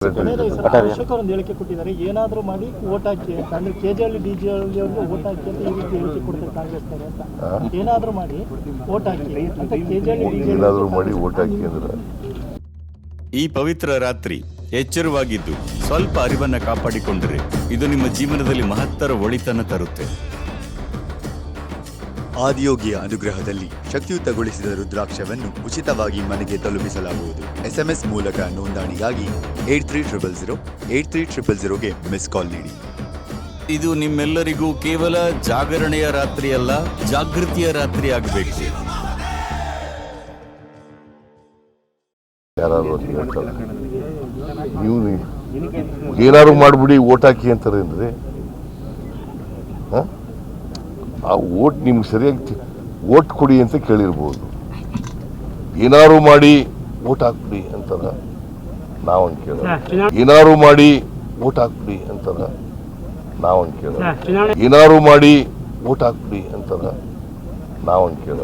ಅಶೋಕ್ ಅವರು ಹೇಳಿಕೆ ಕೊಟ್ಟಿದ್ದಾರೆ, ಏನಾದರೂ ಮಾಡಿ ವೋಟ್ ಹಾಕಿ ಅಂದ್ರೆ ಕೆಜೆಹಳ್ಳಿ ಡಿಜಿಹಳ್ಳಿ ಅವರಿಗೆ ವೋಟ್ ಹಾಕಿ ಅಂತ ಈ ರೀತಿ ಹೇಳಿಕೆ ಕೊಡ್ತಾರೆ ಕಾಂಗ್ರೆಸ್ನವರು ಅಂತ. ಏನಾದರೂ ಮಾಡಿ ವೋಟ್ ಹಾಕಿ ಅಂತ ಕೆಜೆಹಳ್ಳಿ ಏನಾದರೂ ಮಾಡಿ ವೋಟ್ ಹಾಕಿ ಅಂದ್ರೆ ಈ ಪವಿತ್ರ ರಾತ್ರಿ ಎಚ್ಚರವಾಗಿದ್ದು ಸ್ವಲ್ಪ ಅರಿವನ್ನ ಕಾಪಾಡಿಕೊಂಡರೆ ಇದು ನಿಮ್ಮ ಜೀವನದಲ್ಲಿ ಮಹತ್ತರ ಒಳಿತನ್ನು ತರುತ್ತೆ. ಆದಿಯೋಗಿಯ ಅನುಗ್ರಹದಲ್ಲಿ ಶಕ್ತಿಯುತಗೊಳಿಸಿದ ರುದ್ರಾಕ್ಷವನ್ನು ಉಚಿತವಾಗಿ ಮನೆಗೆ ತಲುಪಿಸಲಾಗುವುದು. SMS ಮೂಲಕ ನೋಂದಣಿಗಾಗಿ 8300 ಮಿಸ್ ಕಾಲ್ ನೀಡಿ. ಇದು ನಿಮ್ಮೆಲ್ಲರಿಗೂ ಕೇವಲ ಜಾಗರಣೆಯ ರಾತ್ರಿಯಲ್ಲ, ಜಾಗೃತಿಯ ರಾತ್ರಿ ಆಗಬೇಕು. ಯಾರು ಹೇಳ್ತಾರೆ ನೀವು ಏನಾದ್ರು ಮಾಡ್ಬಿಡಿ ವೋಟ್ ಹಾಕಿ ಅಂತಾರೆ ಅಂದ್ರೆ ಆ ವೋಟ್ ನಿಮ್ಗೆ ಸರಿಯಾಗಿ ವೋಟ್ ಕೊಡಿ ಅಂತ ಕೇಳಿರ್ಬೋದು. ಏನಾರು ಮಾಡಿ ವೋಟ್ ಹಾಕ್ಬಿಡಿ ಅಂತಾರ ನಾವಂಗೆ ಕೇಳ. ಏನಾರು ಮಾಡಿ ವೋಟ್ ಹಾಕ್ಬಿಡಿ ಅಂತಾರ ನಾವಂಗೆ ಕೇಳ. ಏನಾರು ಮಾಡಿ ವೋಟ್ ಹಾಕ್ಬಿಡಿ ಅಂತಾರ ನಾವಂಗೆ ಕೇಳ.